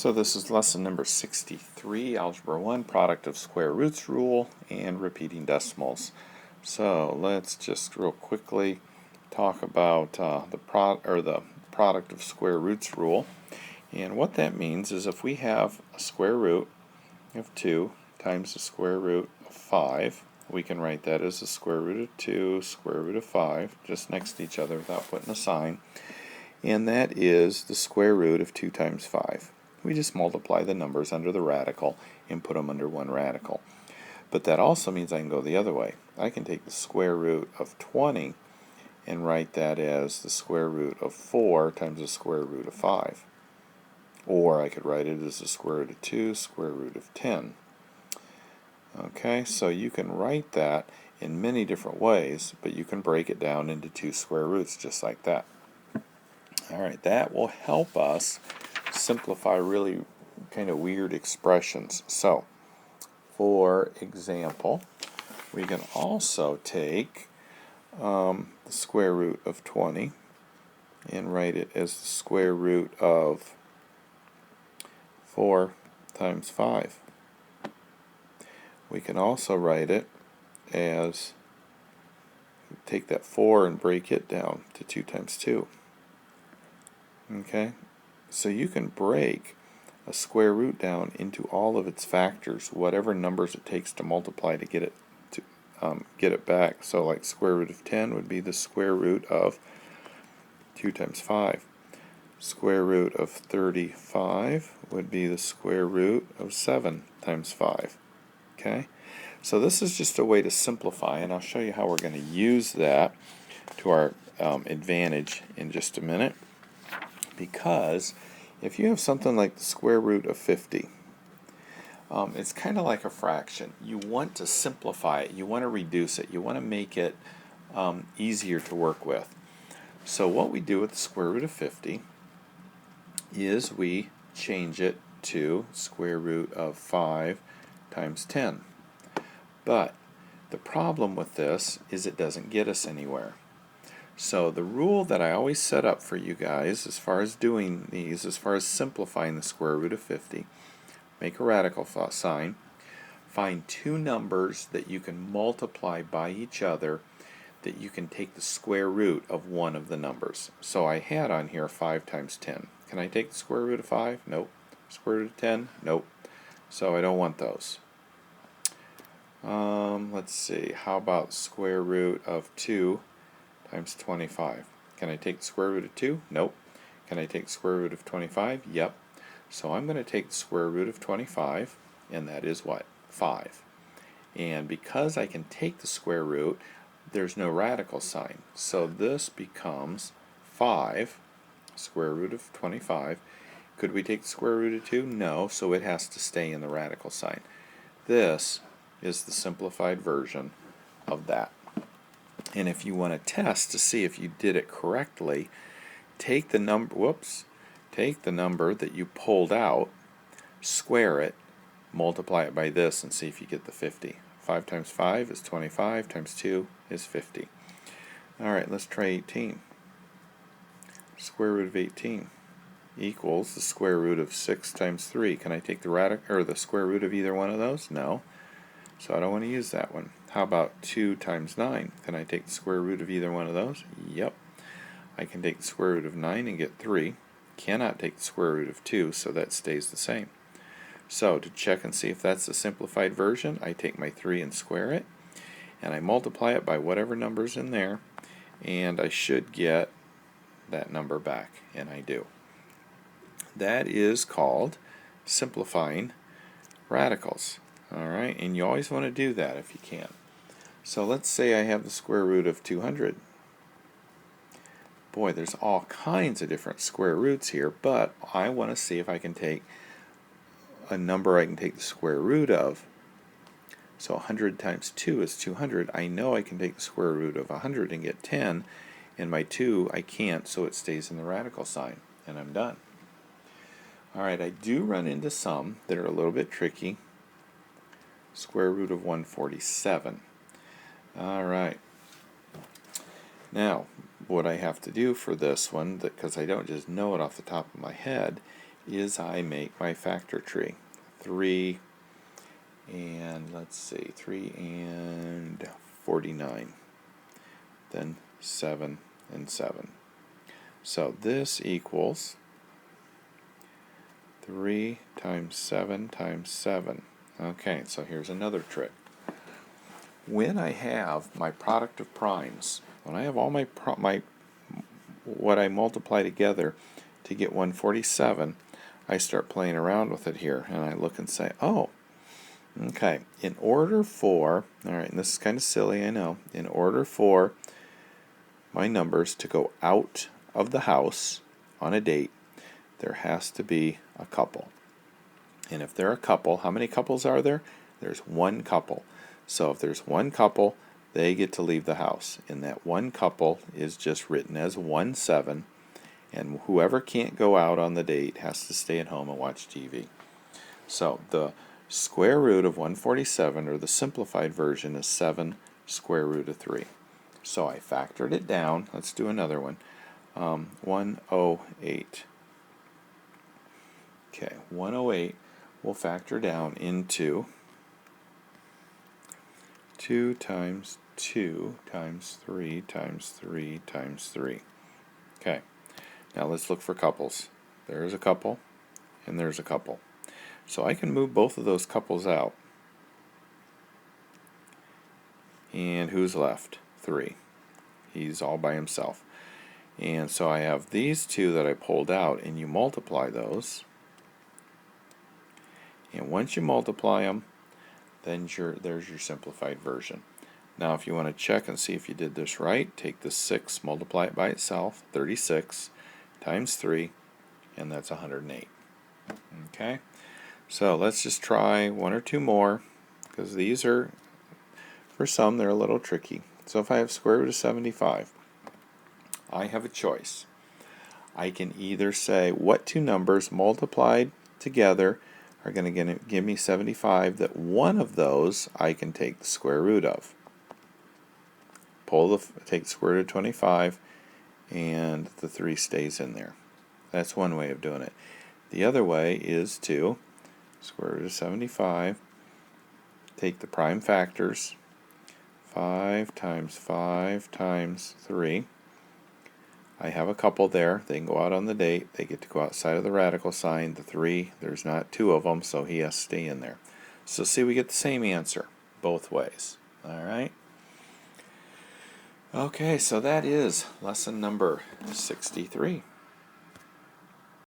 So this is lesson number 63, Algebra 1, product of square roots rule and repeating decimals. So let's just real quickly talk about the product of square roots rule. And what that means is if we have a square root of 2 times the square root of 5, we can write that as the square root of 2, square root of 5, just next to each other without putting a sign. And that is the square root of 2 times 5. We just multiply the numbers under the radical and put them under one radical. But that also means I can go the other way. I can take the square root of 20 and write that as the square root of 4 times the square root of 5. Or I could write it as the square root of 2, square root of 10. Okay, so you can write that in many different ways, but you can break it down into 2 square roots just like that. Alright, that will help us simplify really kind of weird expressions. So, for example, we can also take the square root of 20 and write it as the square root of 4 times 5. We can also write it as, take that 4 and break it down to 2 times 2. Okay, so you can break a square root down into all of its factors, whatever numbers it takes to multiply to get it back. So like square root of 10 would be the square root of 2 times 5. Square root of 35 would be the square root of 7 times 5. Okay, so this is just a way to simplify, and I'll show you how we're going to use that to our advantage in just a minute. Because if you have something like the square root of 50, it's kind of like a fraction. You want to simplify it, you want to reduce it, you want to make it easier to work with. So what we do with the square root of 50 is we change it to square root of 5 times 10. But the problem with this is it doesn't get us anywhere. So the rule that I always set up for you guys as far as doing these, as far as simplifying the square root of 50, make a radical sign, find 2 numbers that you can multiply by each other that you can take the square root of one of the numbers. So I had on here 5 times 10. Can I take the square root of 5? Nope. Square root of 10? Nope. So I don't want those. Let's see, how about square root of 2 times 25. Can I take the square root of 2? Nope. Can I take the square root of 25? Yep. So I'm going to take the square root of 25, and that is what? 5. And because I can take the square root, there's no radical sign. So this becomes 5, square root of 25. Could we take the square root of 2? No, so it has to stay in the radical sign. This is the simplified version of that. And if you want to test to see if you did it correctly, take the number that you pulled out, square it, multiply it by this, and see if you get the 50. 5 times 5 is 25, times 2 is 50. Alright, let's try 18. Square root of 18 equals the square root of 6 times 3. Can I take the square root of either one of those? No. So I don't want to use that one. How about 2 times 9? Can I take the square root of either one of those? Yep. I can take the square root of 9 and get 3. Cannot take the square root of 2, so that stays the same. So to check and see if that's the simplified version, I take my 3 and square it, and I multiply it by whatever number's in there, and I should get that number back, and I do. That is called simplifying radicals. Alright, and you always want to do that if you can. So let's say I have the square root of 200. Boy, there's all kinds of different square roots here, but I want to see if I can take a number I can take the square root of. So 100 times 2 is 200. I know I can take the square root of 100 and get 10, and my 2 I can't, so it stays in the radical sign, and I'm done. Alright, I do run into some that are a little bit tricky. Square root of 147. Alright. Now, what I have to do for this one, because I don't just know it off the top of my head, is I make my factor tree. 3 and let's see, 3 and 49. Then 7 and 7. So this equals 3 times 7 times 7. Okay, so here's another trick. When I have my product of primes, when I have all my what I multiply together to get 147, I start playing around with it here, and I look and say, oh, okay, in order for, alright, and this is kind of silly, I know, in order for my numbers to go out of the house on a date, there has to be a couple. And if there are a couple, how many couples are there? There's one couple. So if there's one couple, they get to leave the house. And that one couple is just written as 1/7. And whoever can't go out on the date has to stay at home and watch TV. So the square root of 147, or the simplified version, is 7 square root of 3. So I factored it down. Let's do another one. 108. Okay, 108 will factor down into 2 times 2 times 3 times 3 times 3. Okay, now let's look for couples. There's a couple, and there's a couple. So I can move both of those couples out. And who's left? 3. He's all by himself. And so I have these two that I pulled out, and you multiply those. And once you multiply them, then there's your simplified version. Now if you want to check and see if you did this right, take the 6, multiply it by itself, 36 times 3, and that's 108. Okay, so let's just try one or two more, because these are, for some, they're a little tricky. So if I have square root of 75, I have a choice. I can either say what two numbers multiplied together are going to give me 75, that one of those I can take the square root of. Take the square root of 25, and the 3 stays in there. That's one way of doing it. The other way is to square root of 75, take the prime factors, 5 times 5 times 3. I have a couple there. They can go out on the date. They get to go outside of the radical sign. The 3, there's not 2 of them, so he has to stay in there. So see, we get the same answer both ways. All right? Okay, so that is lesson number 63.